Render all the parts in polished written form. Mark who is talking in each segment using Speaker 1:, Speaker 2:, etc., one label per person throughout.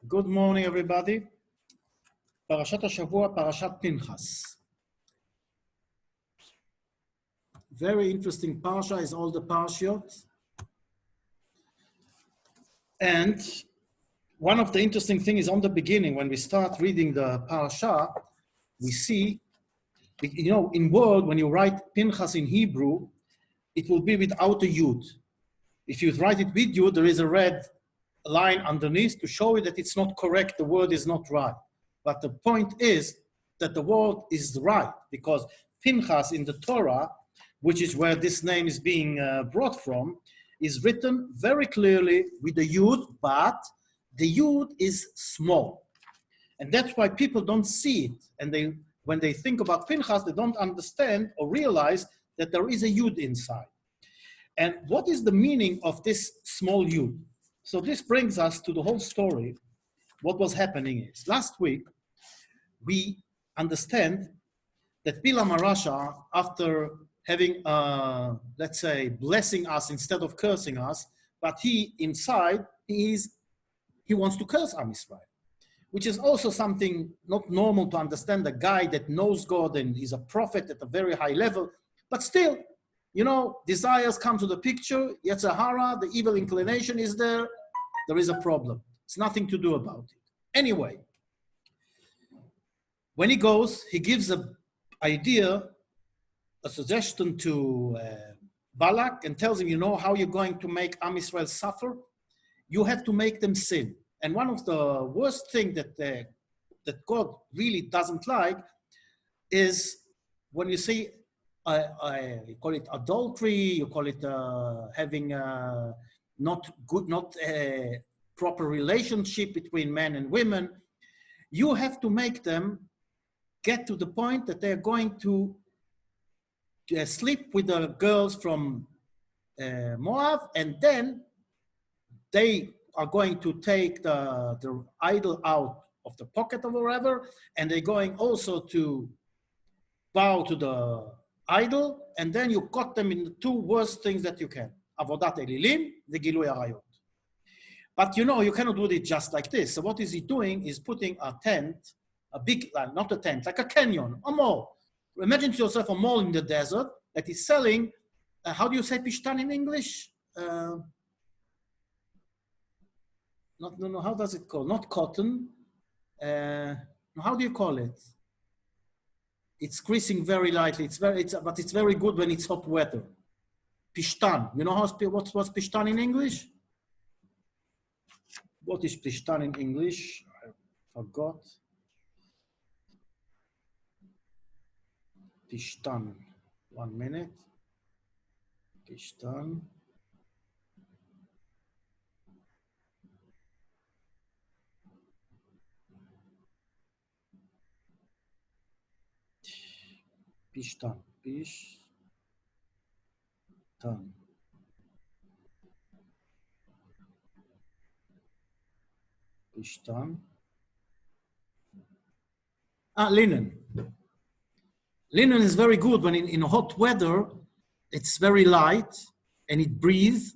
Speaker 1: Good morning, everybody. Parashat HaShavua, Parashat Pinchas. Very interesting parasha is all the parashiot. And one of the interesting things is on the beginning, when we start reading the parasha, we see, in word, when you write Pinchas in Hebrew, it will be without a yud. If you write it with yud, there is a red line underneath to show you that it's not correct, the word is not right. But the point is that the word is right, because Pinchas in the Torah, which is where this name is being brought from, is written very clearly with the yud, but the yud is small. And that's why people don't see it. And when they think about Pinchas, they don't understand or realize that there is a yud inside. And what is the meaning of this small yud? So this brings us to the whole story. What was happening is, last week, we understand that Bilam HaRasha, after having, let's say, blessing us instead of cursing us, but he inside, he wants to curse Am Yisrael, which is also something not normal to understand. A guy that knows God and is a prophet at a very high level, but still, desires come to the picture, Yetzer Hara, the evil inclination is there, there is a problem. It's nothing to do about it. Anyway, when he goes, he gives a suggestion to Balak and tells him, how you're going to make Am Yisrael suffer? You have to make them sin. And one of the worst things that God really doesn't like is when you see, you call it adultery, you call it having not proper relationship between men and women. You have to make them get to the point that they're going to sleep with the girls from Moab, and then they are going to take the idol out of the pocket or wherever, and they're going also to bow to the idol, and then you cut them in the two worst things that you can. Avodat Elilim, the Gilui Arayot. But you cannot do it just like this. So what is he doing is putting a tent, a big, not a tent, like a canyon, a mall. Imagine to yourself a mall in the desert that is selling, how do you say pishtan in English? How does it call? Not cotton. How do you call it? It's greasing very lightly. But it's very good when it's hot weather. Pishtan. You know what's pishtan in English? What is pishtan in English? I forgot. Pishtan. 1 minute. Pishtan. Pishtan. Pishtan. Pishtan. Linen. Linen is very good when in hot weather, it's very light and it breathes.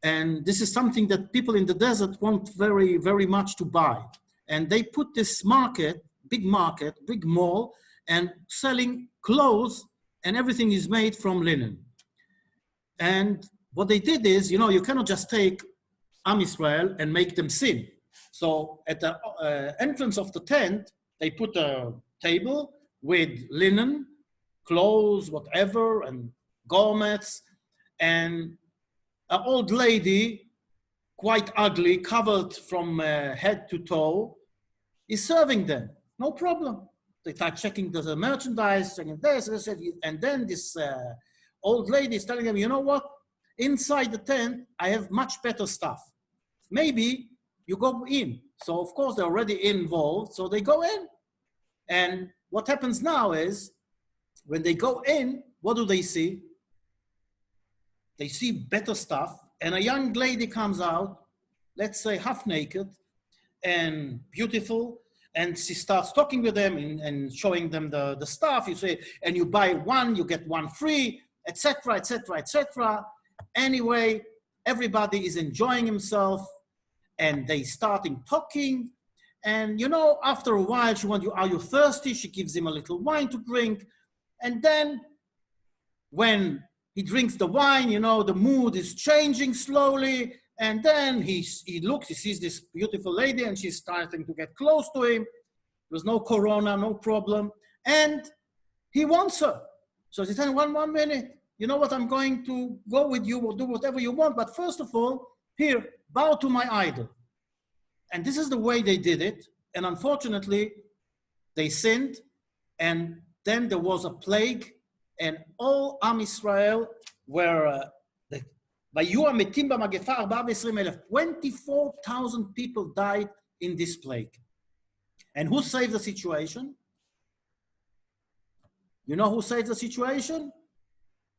Speaker 1: And this is something that people in the desert want very, very much to buy. And they put this big mall, and selling clothes, and everything is made from linen. And what they did is, you cannot just take Am Yisrael and make them sin. So at the entrance of the tent, they put a table with linen, clothes, whatever, and garments, and an old lady, quite ugly, covered from head to toe, is serving them. No problem. They start checking the merchandise, checking this, and then this old lady is telling them, you know what? Inside the tent, I have much better stuff. Maybe you go in. So of course they're already involved, so they go in. And what happens now is, when they go in, what do they see? They see better stuff, and a young lady comes out, let's say half naked and beautiful, and she starts talking with them and showing them the stuff. You say, and you buy one, you get one free, etc., etc., etc. Anyway, everybody is enjoying himself, and they starting talking. And, you know, after a while, she wants, are you thirsty? She gives him a little wine to drink. And then when he drinks the wine, you know, the mood is changing slowly. And then he looks, he sees this beautiful lady, and she's starting to get close to him. There's no corona, no problem. And he wants her. So he said, one minute, you know what, I'm going to go with you, or do whatever you want. But first of all, here, bow to my idol. And this is the way they did it. And unfortunately, they sinned. And then there was a plague. And all Am Israel were, 24,000 people died in this plague. And who saved the situation? You know who saved the situation?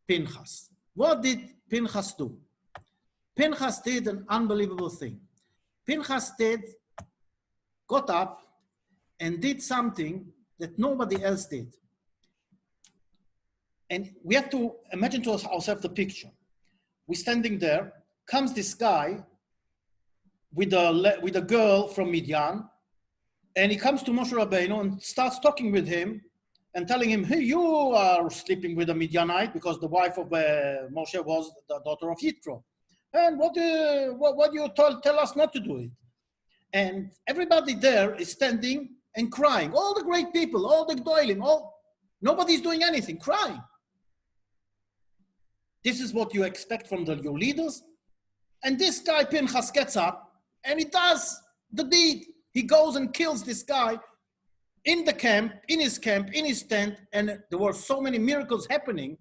Speaker 1: Pinchas. What did Pinchas do? Pinchas did an unbelievable thing. Pinchas got up and did something that nobody else did. And we have to imagine to ourselves the picture. We're standing there, comes this guy with a girl from Midian, and he comes to Moshe Rabbeinu and starts talking with him and telling him, hey, you are sleeping with a Midianite, because the wife of Moshe was the daughter of Yitro. And what do you tell us not to do it? And everybody there is standing and crying. All the great people, all the Gdoilim, nobody's doing anything, crying. This is what you expect from your leaders. And this guy, Pinchas, gets up and he does the deed. He goes and kills this guy in the camp, in his tent. And there were so many miracles happening,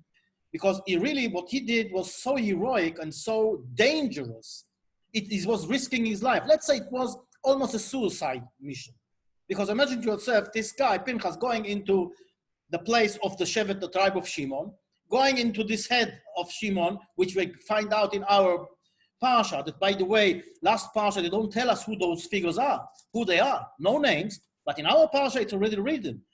Speaker 1: because what he did was so heroic and so dangerous. It was risking his life. Let's say it was almost a suicide mission. Because imagine to yourself, this guy, Pinchas, going into the place of the Shevet, the tribe of Shimon, going into this head of Shimon, which we find out in our Parsha, that, by the way, last Parsha, they don't tell us who those figures are, who they are, no names, but in our Parsha, it's already written.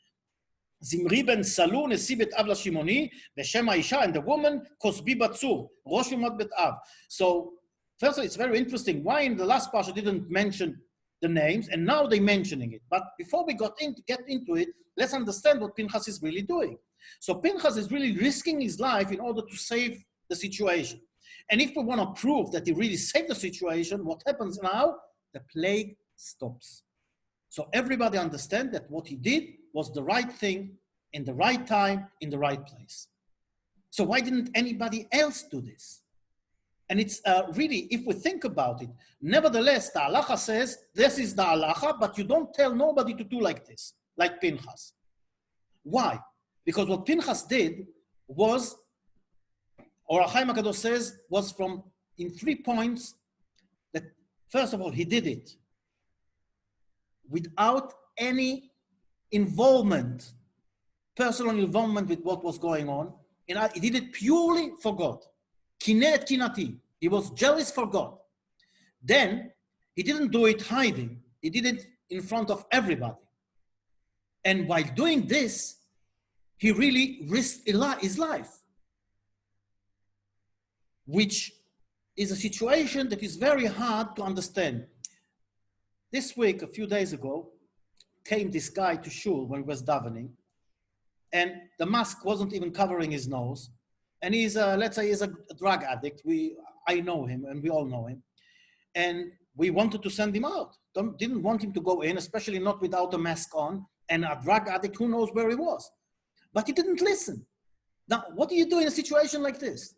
Speaker 1: Zimri ben Salu nesi bet Av Shimoni, Beshem Aisha, and the woman, Kosbi Batsur, Rosh Umat bet Av. So, first, it's very interesting why in the last Parsha didn't mention the names, and now they're mentioning it. But before we get into it, let's understand what Pinchas is really doing. So Pinchas is really risking his life in order to save the situation. And if we want to prove that he really saved the situation, what happens now? The plague stops. So everybody understands that what he did was the right thing, in the right time, in the right place. So why didn't anybody else do this? And it's really, if we think about it, nevertheless, the halacha says, this is the halacha, but you don't tell nobody to do like this, like Pinchas. Why? Because what Pinchas did was, or Chaim HaKadosh says, was in 3 points, that first of all, he did it without any involvement, personal involvement with what was going on. And he did it purely for God. Kinet kinati. He was jealous for God. Then he didn't do it hiding. He did it in front of everybody. And while doing this, he really risked his life, which is a situation that is very hard to understand. This week, a few days ago, came this guy to shul when he was davening, and the mask wasn't even covering his nose. And he's let's say he's a drug addict. I know him, and we all know him. And we wanted to send him out. Didn't want him to go in, especially not without a mask on. And a drug addict, who knows where he was. But he didn't listen. Now, what do you do in a situation like this?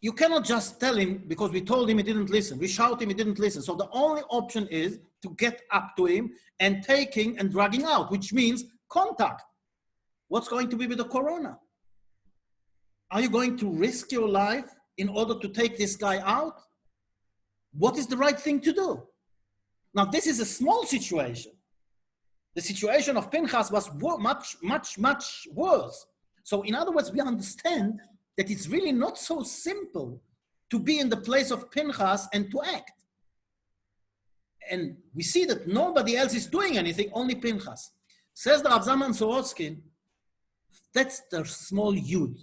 Speaker 1: You cannot just tell him, because we told him he didn't listen. We shout him, he didn't listen. So the only option is to get up to him and taking and dragging out, which means contact. What's going to be with the corona? Are you going to risk your life in order to take this guy out? What is the right thing to do? Now, this is a small situation. The situation of Pinchas was much, much, much worse. So in other words, we understand that it's really not so simple to be in the place of Pinchas and to act. And we see that nobody else is doing anything, only Pinchas. Says the Rav Zalman Sorotsky, that's the small Yud.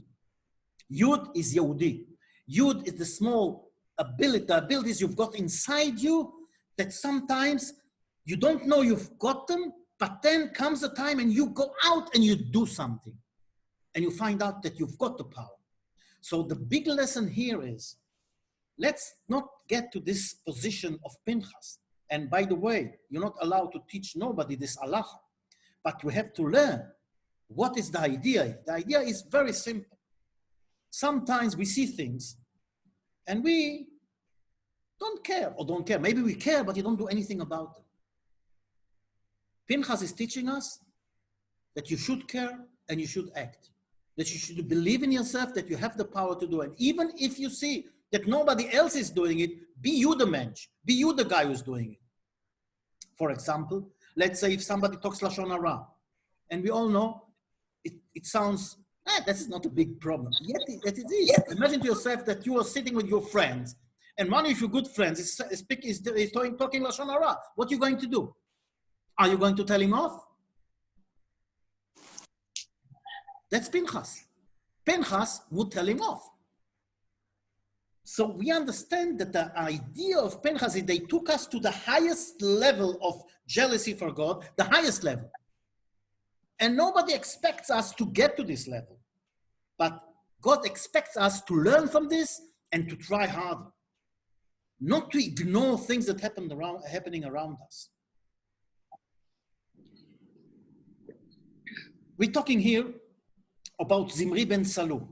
Speaker 1: Yud is Yehudi. Yud is the small the abilities you've got inside you that sometimes you don't know you've got them, but then comes a time and you go out and you do something and you find out that you've got the power. So the big lesson here is, let's not get to this position of Pinchas. And by the way, you're not allowed to teach nobody this halacha, but we have to learn what is the idea. The idea is very simple. Sometimes we see things and we don't care or don't care. Maybe we care, but you don't do anything about it. Pinchas is teaching us that you should care and you should act. That you should believe in yourself, that you have the power to do it. Even if you see that nobody else is doing it, be you the mensch, be you the guy who's doing it. For example, let's say if somebody talks Lashon Hara, and we all know it sounds, that's not a big problem. Yet it is. Imagine to yourself that you are sitting with your friends, and one of your good friends is talking Lashon Hara. What are you going to do? Are you going to tell him off? That's Pinchas. Pinchas would tell him off. So we understand that the idea of Pinchas is they took us to the highest level of jealousy for God, the highest level. And nobody expects us to get to this level. But God expects us to learn from this and to try harder. Not to ignore things that happening around us. We're talking here about Zimri ben Salu.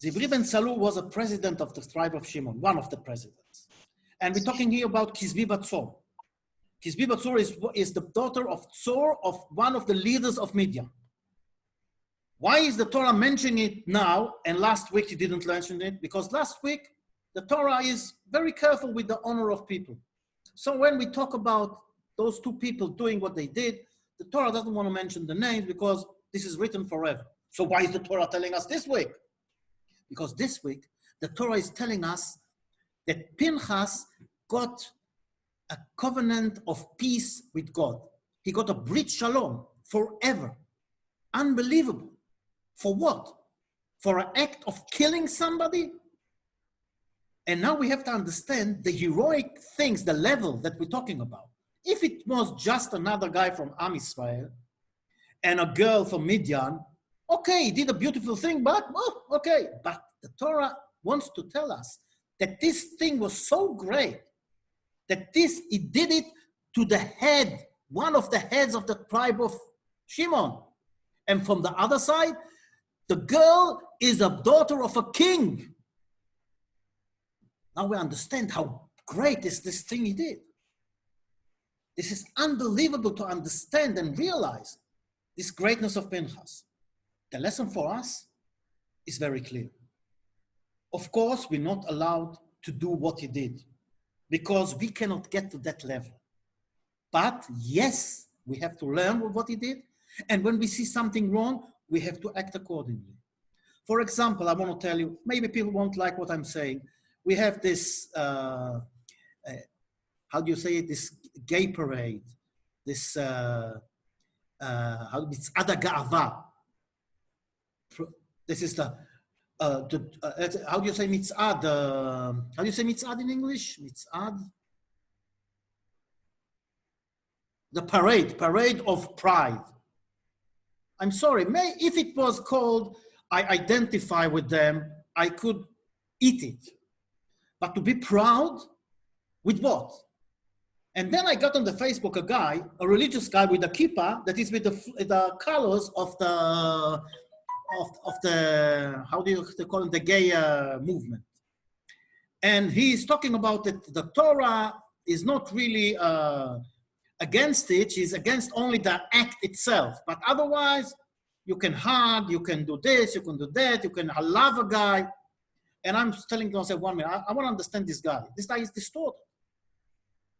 Speaker 1: Zimri ben Salu was a president of the tribe of Shimon, one of the presidents. And we're talking here about Kizbi Batzor. Kizbi Batzor is the daughter of Tzor, of one of the leaders of Midian. Why is the Torah mentioning it now and last week he didn't mention it? Because last week the Torah is very careful with the honor of people. So when we talk about those two people doing what they did, the Torah doesn't want to mention the names because this is written forever. So why is the Torah telling us this week? Because this week, the Torah is telling us that Pinchas got a covenant of peace with God. He got a brit shalom forever. Unbelievable. For what? For an act of killing somebody? And now we have to understand the heroic things, the level that we're talking about. If it was just another guy from Am Yisrael and a girl from Midian, okay, he did a beautiful thing, but okay. But the Torah wants to tell us that this thing was so great that he did it to the head, one of the heads of the tribe of Shimon. And from the other side, the girl is a daughter of a king. Now we understand how great is this thing he did. This is unbelievable to understand and realize this greatness of Pinchas. The lesson for us is very clear. Of course, we're not allowed to do what he did because we cannot get to that level. But yes, we have to learn what he did. And when we see something wrong, we have to act accordingly. For example, I want to tell you, maybe people won't like what I'm saying. We have this, how do you say it, this gay parade, this, it's Ada Ga'ava. This is the how do you say mitzad? How do you say mitzad in English? Mitzad? The parade of pride. I'm sorry, if it was called, I identify with them, I could eat it. But to be proud, with what? And then I got on the Facebook a religious guy with a kippah that is with the colors of the how do you call it, the gay movement. And he's talking about that the Torah is not really against it, she's against only the act itself. But otherwise, you can hug, you can do this, you can do that, you can love a guy. And I'm telling myself, 1 minute, I want to understand this guy. This guy is distorted.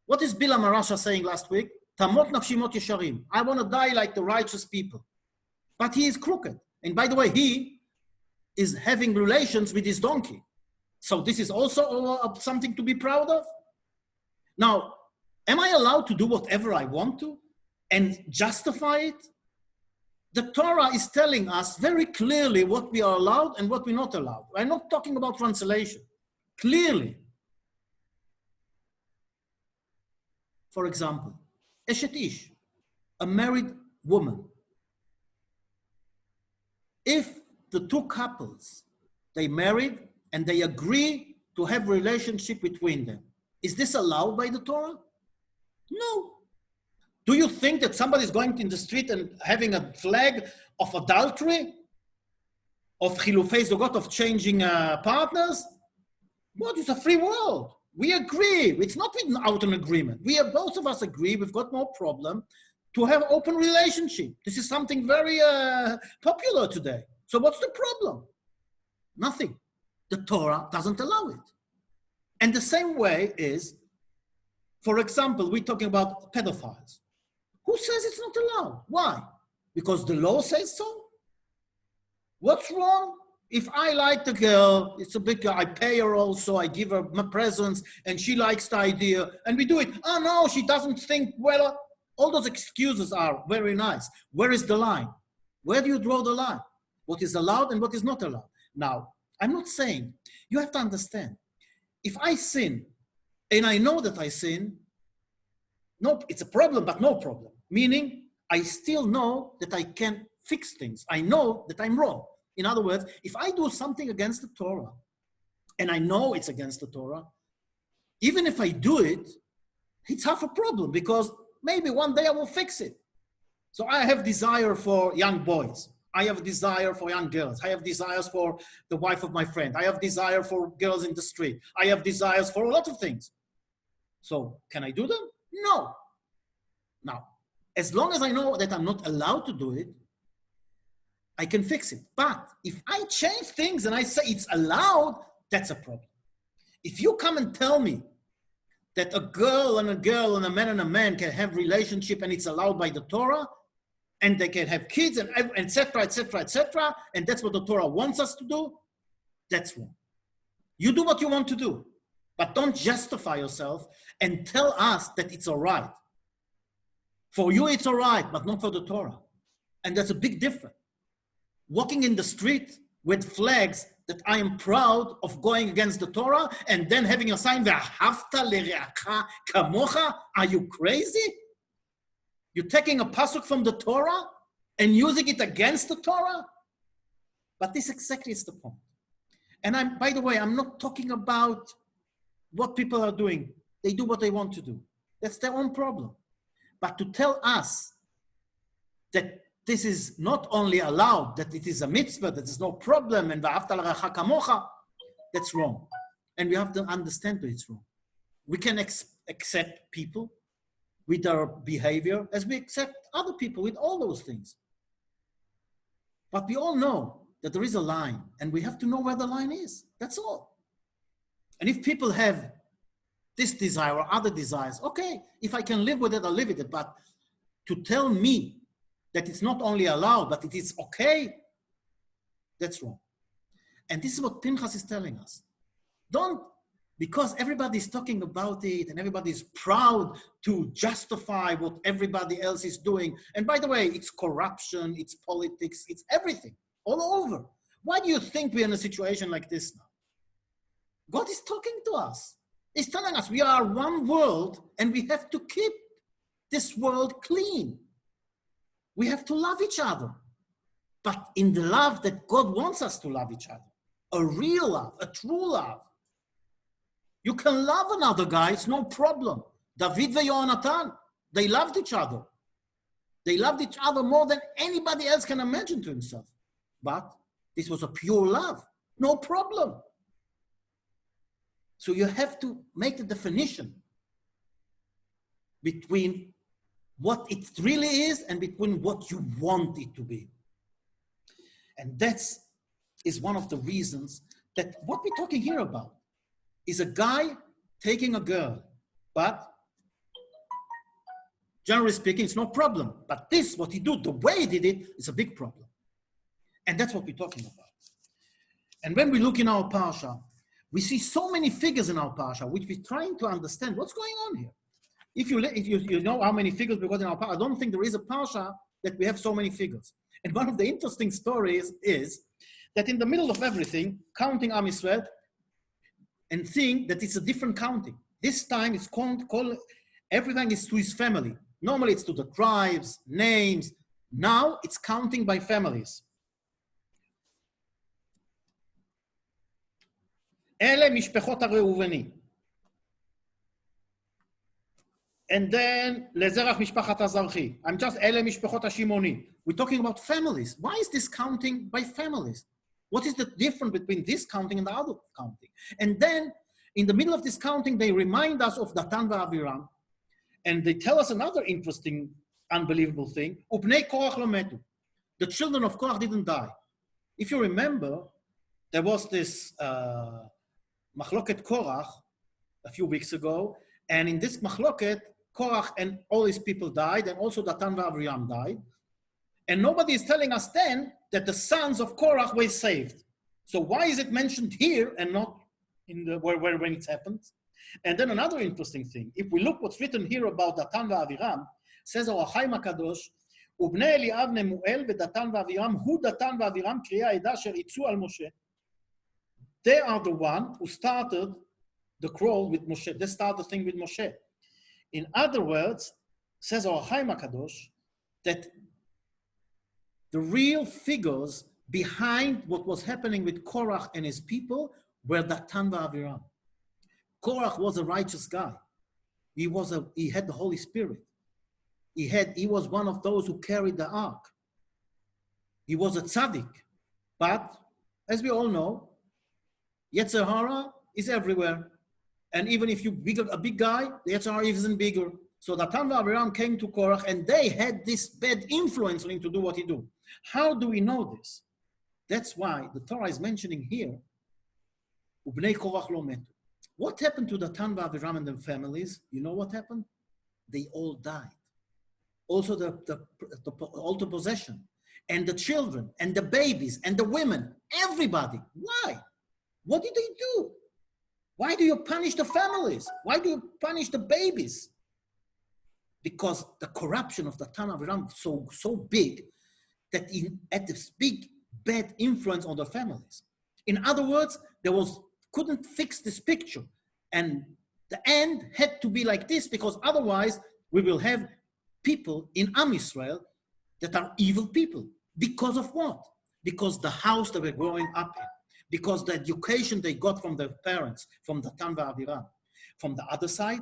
Speaker 1: What is Bilam Arasha saying last week? Tamot nafshi mot yesharim. I want to die like the righteous people. But he is crooked. And by the way, he is having relations with his donkey. So this is also something to be proud of. Now, am I allowed to do whatever I want to and justify it? The Torah is telling us very clearly what we are allowed and what we're not allowed. I'm not talking about translation. clearly. For example, Eshet Ish, a married woman. If the two couples, they married and they agree to have relationship between them, is this allowed by the Torah? No. Do you think that somebody is going in the street and having a flag of adultery, of chilufei zogot, of changing partners? What is a free world? We agree. It's not without an agreement. We have, both of us agree. We've got no problem to have open relationship. This is something very popular today. So what's the problem? Nothing. The Torah doesn't allow it. And the same way is, for example, we're talking about pedophiles. Who says it's not allowed? Why? Because the law says so? What's wrong? If I like the girl, it's a big girl, I pay her also, I give her my presents, and she likes the idea, and we do it. Oh no, she doesn't think, well, all those excuses are very nice. Where is the line? Where do you draw the line? What is allowed and what is not allowed? Now, I'm not saying, you have to understand, if I sin, and I know that I sin, no, it's a problem, but no problem. Meaning, I still know that I can fix things. I know that I'm wrong. In other words, if I do something against the Torah, and I know it's against the Torah, even if I do it, it's half a problem because maybe one day I will fix it. So I have desire for young boys. I have desire for young girls. I have desires for the wife of my friend. I have desire for girls in the street. I have desires for a lot of things. So can I do them? No. Now, as long as I know that I'm not allowed to do it, I can fix it. But if I change things and I say it's allowed, that's a problem. If you come and tell me that a girl and a man can have relationship and it's allowed by the Torah, and they can have kids and etc., etc., etc., and that's what the Torah wants us to do, that's wrong. You do what you want to do, but don't justify yourself and tell us that it's all right. For you, it's all right, but not for the Torah. And that's a big difference. Walking in the street with flags that I am proud of going against the Torah and then having a sign, Ve'ahavta lereacha kamocha, are you crazy? You're taking a pasuk from the Torah and using it against the Torah? But this exactly is the point. And by the way, I'm not talking about what people are doing. They do what they want to do. That's their own problem. But to tell us that this is not only allowed, that it is a mitzvah, that there's no problem, and v'ahavta l'reacha kamocha, that's wrong. And we have to understand that it's wrong. We can accept people with our behavior as we accept other people with all those things. But we all know that there is a line, and we have to know where the line is. That's all. And if people have this desire or other desires, okay, if I can live with it, I'll live with it. But to tell me that it's not only allowed, but it is okay, that's wrong. And this is what Pinchas is telling us. Don't, because everybody's talking about it and everybody's proud to justify what everybody else is doing. And by the way, it's corruption, it's politics, it's everything, all over. Why do you think we're in a situation like this now? God is talking to us. He's telling us we are one world and we have to keep this world clean. We have to love each other, but in the love that God wants us to love each other. A real love, a true love. You can love another guy, it's no problem. David and Yonatan, they loved each other. They loved each other more than anybody else can imagine to himself. But this was a pure love, no problem. So you have to make the definition between what it really is and between what you want it to be. And that is one of the reasons that what we're talking here about is a guy taking a girl, but generally speaking, it's no problem. But this, what he did, the way he did it, is a big problem. And that's what we're talking about. And when we look in our parsha, we see so many figures in our parsha, which we're trying to understand what's going on here. If you know how many figures we got in our parsha, I don't think there is a parsha that we have so many figures. And one of the interesting stories is that in the middle of everything, counting Am Yisrael, and think that it's a different counting. This time it's called everything is to his family. Normally it's to the tribes, names. Now it's counting by families. אלה משפחות הראובני. And then לזרח משפחת הזרחי. I'm just אלה משפחות השמעוני. We're talking about families. Why is this counting by families? What is the difference between this counting and the other counting? And then in the middle of this counting, they remind us of Datan v'Aviram, and they tell us another interesting, unbelievable thing. Ubnei Korach lo metu. The children of Korach didn't die. If you remember, there was this machloket Korach a few weeks ago, and in this machloket, Korach and all his people died, and also Datan v'Aviram died. And nobody is telling us then that the sons of Korach were saved. So why is it mentioned here and not in the when it happens? And then another interesting thing, if we look what's written here about Datan v'Aviram, says our Chaim HaKadosh, ובני אליאב נמואל ודתן ואבירם, הוא דתן ואבירם קריאי העדה אשר יצאו על משה. They are the one who started the crawl with Moshe. They started the thing with Moshe. In other words, says our Chaim HaKadosh, that the real figures behind what was happening with Korach and his people were Datan v'Aviram. Korach was a righteous guy. He had the Holy Spirit. He was one of those who carried the ark. He was a tzaddik. But as we all know, Yetzer Hara is everywhere. And even if you're a big guy, the Yetzer Hara isn't bigger. So Datan v'Aviram came to Korach and they had this bad influence on him to do what he do. How do we know this? That's why the Torah is mentioning here, Ubnei Korach lo metu. What happened to Datan v'Aviram and their families? You know what happened? They all died. Also the altar possession, and the children, and the babies, and the women, everybody. Why? What did they do? Why do you punish the families? Why do you punish the babies? Because the corruption of Datan v'Aviram was so big that it had this big bad influence on the families. In other words, couldn't fix this picture. And the end had to be like this, because otherwise we will have people in Am Yisrael that are evil people. Because of what? Because the house they were growing up in, because the education they got from their parents, from Datan v'Aviram. From the other side,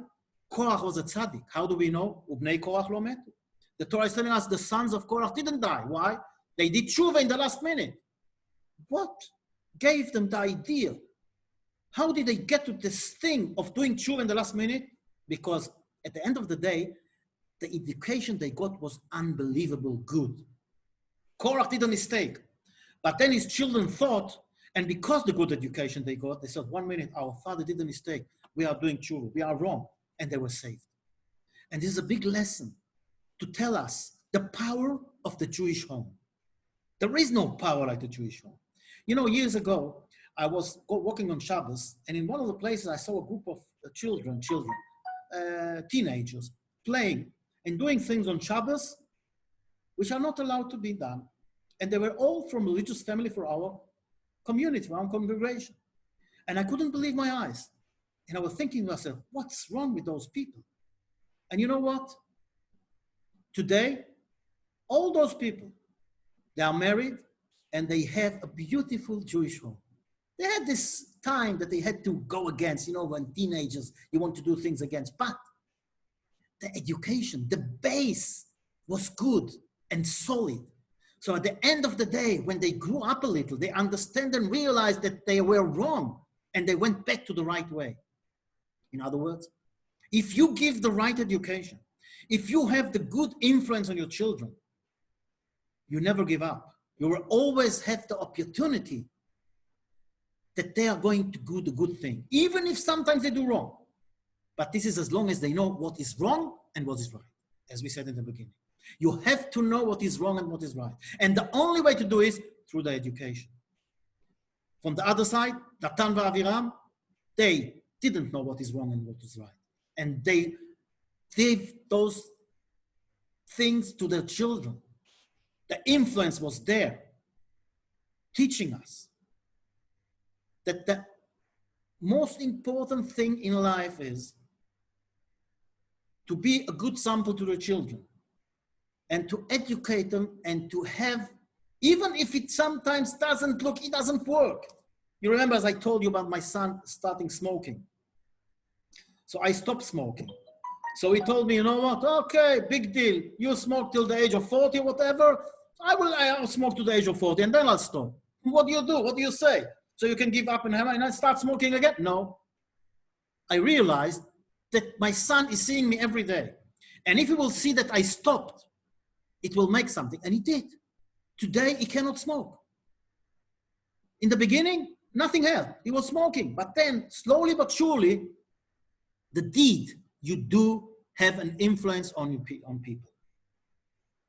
Speaker 1: Korach was a tzaddik. How do we know? Ubnei Korach lo metu. The Torah is telling us the sons of Korach didn't die. Why? They did tshuva in the last minute. What gave them the idea? How did they get to this thing of doing tshuva in the last minute? Because at the end of the day, the education they got was unbelievable good. Korach did a mistake, but then his children thought, and because the good education they got, they said, 1 minute, our father did a mistake. We are doing tshuva, we are wrong. And they were saved. And this is a big lesson to tell us the power of the Jewish home. There is no power like the Jewish home. You know, years ago, I was walking on Shabbos, and in one of the places I saw a group of children, teenagers, playing and doing things on Shabbos which are not allowed to be done. And they were all from religious family for our community, for our congregation. And I couldn't believe my eyes. And I was thinking to myself, what's wrong with those people? And you know what? Today, all those people, they are married and they have a beautiful Jewish home. They had this time that they had to go against, you know, when teenagers, you want to do things against. But the education, the base was good and solid. So at the end of the day, when they grew up a little, they understand and realized that they were wrong and they went back to the right way. In other words, if you give the right education, if you have the good influence on your children, you never give up. You will always have the opportunity that they are going to do the good thing, even if sometimes they do wrong. But this is as long as they know what is wrong and what is right, as we said in the beginning. You have to know what is wrong and what is right. And the only way to do is through the education. From the other side, Datan v'Aviram, they didn't know what is wrong and what is right. And they gave those things to their children. The influence was there, teaching us that the most important thing in life is to be a good sample to the children and to educate them and to have, even if it sometimes it doesn't work. You remember, as I told you about my son starting smoking. So I stopped smoking. So he told me, you know what? Okay, big deal. You smoke till the age of 40, whatever. I'll smoke to the age of 40 and then I'll stop. What do you do? What do you say? So you can give up and I start smoking again? No. I realized that my son is seeing me every day. And if he will see that I stopped, it will make something. And he did. Today, he cannot smoke. In the beginning, nothing helped. He was smoking. But then, slowly but surely, the deed you do have an influence on people.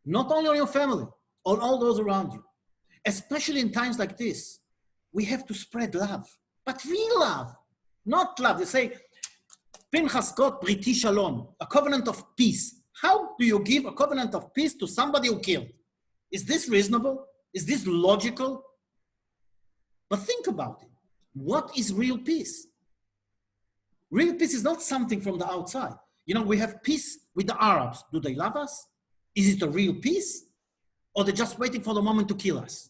Speaker 1: Not only on your family, on all those around you. Especially in times like this, we have to spread love. But real love, not love. They say, Pinchas got Briti Shalom, a covenant of peace. How do you give a covenant of peace to somebody who killed? Is this reasonable? Is this logical? But think about it. What is real peace? Real peace is not something from the outside. You know, we have peace with the Arabs. Do they love us? Is it a real peace? Or they're just waiting for the moment to kill us?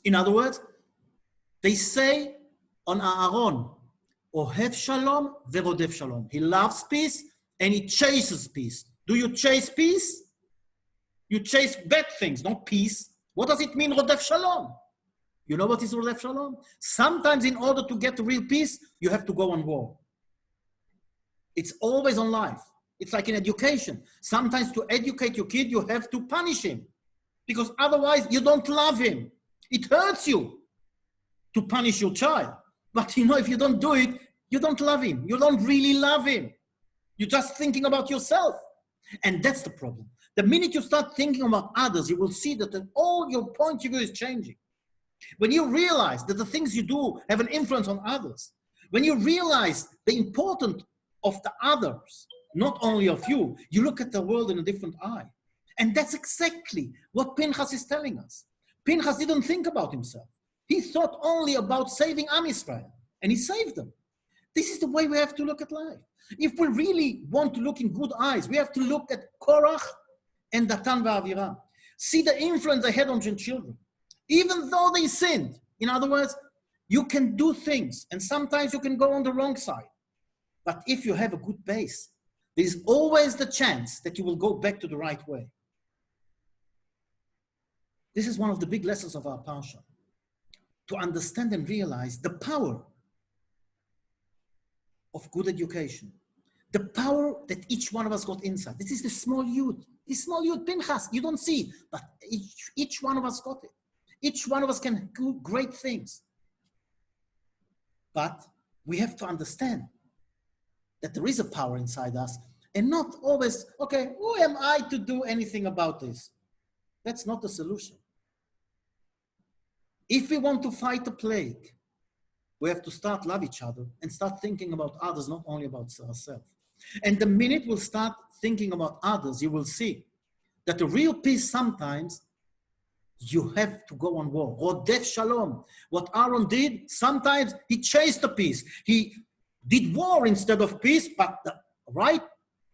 Speaker 1: In other words, they say on Aaron, Ohev Shalom verodef Shalom. He loves peace and he chases peace. Do you chase peace? You chase bad things, not peace. What does it mean, Rodef Shalom? You know what is Rodef Shalom? Sometimes in order to get real peace, you have to go on war. It's always on life. It's like in education. Sometimes to educate your kid, you have to punish him because otherwise you don't love him. It hurts you to punish your child. But you know, if you don't do it, you don't love him. You don't really love him. You're just thinking about yourself. And that's the problem. The minute you start thinking about others, you will see that all your point of view is changing. When you realize that the things you do have an influence on others, when you realize the importance of the others, not only of you, you look at the world in a different eye. And that's exactly what Pinchas is telling us. Pinchas didn't think about himself. He thought only about saving Am Yisrael, and he saved them. This is the way we have to look at life. If we really want to look in good eyes, we have to look at Korach and Datan v'Aviram. See the influence they had on the children. Even though they sinned. In other words, you can do things, and sometimes you can go on the wrong side. But if you have a good base, there's always the chance that you will go back to the right way. This is one of the big lessons of our Parsha. To understand and realize the power of good education. The power that each one of us got inside. This is the small youth. This small youth, Pinchas, you don't see, but each one of us got it. Each one of us can do great things. But we have to understand that there is a power inside us and not always, okay, who am I to do anything about this? That's not the solution. If we want to fight a plague, we have to start love each other and start thinking about others, not only about ourselves. And the minute we'll start thinking about others, you will see that the real peace sometimes you have to go on war. Rodef Shalom. What Aaron did, sometimes he chased the peace. He did war instead of peace, but right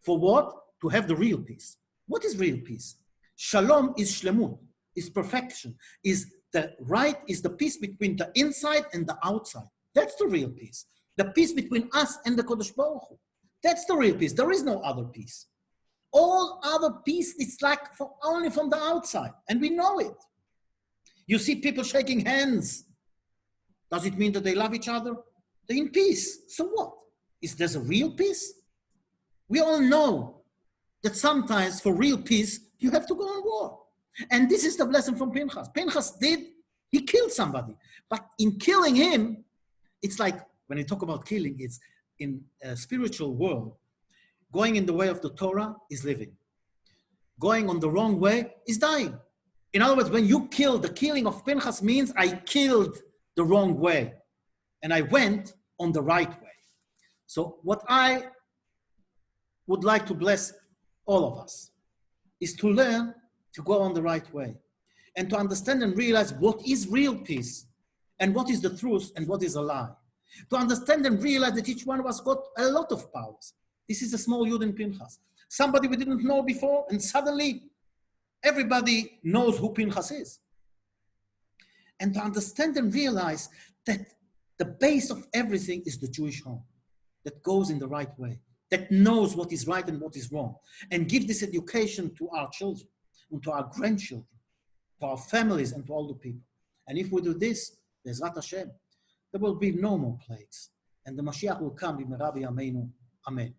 Speaker 1: for what? To have the real peace. What is real peace? Shalom is shlemut, is perfection, is the peace between the inside and the outside. That's the real peace. The peace between us and the Kodesh Baruch Hu. That's the real peace. There is no other peace. All other peace is like only from the outside, and we know it. You see people shaking hands. Does it mean that they love each other? They're in peace. So what? Is there a real peace? We all know that sometimes for real peace, you have to go on war. And this is the blessing from Pinchas. Pinchas he killed somebody. But in killing him, it's like, when you talk about killing, it's in a spiritual world. Going in the way of the Torah is living. Going on the wrong way is dying. In other words, when you kill, the killing of Pinchas means I killed the wrong way. And I went on the right way. So what I would like to bless all of us is to learn to go on the right way and to understand and realize what is real peace and what is the truth and what is a lie. To understand and realize that each one of us got a lot of powers. This is a small Yud in Pinchas. Somebody we didn't know before, and suddenly everybody knows who Pinchas is. And to understand and realize that the base of everything is the Jewish home that goes in the right way, that knows what is right and what is wrong, and give this education to our children and to our grandchildren, to our families and to all the people. And if we do this, Be'ezrat Hashem, there will be no more plagues. And the Mashiach will come in Rabbi Ameinu. Amen.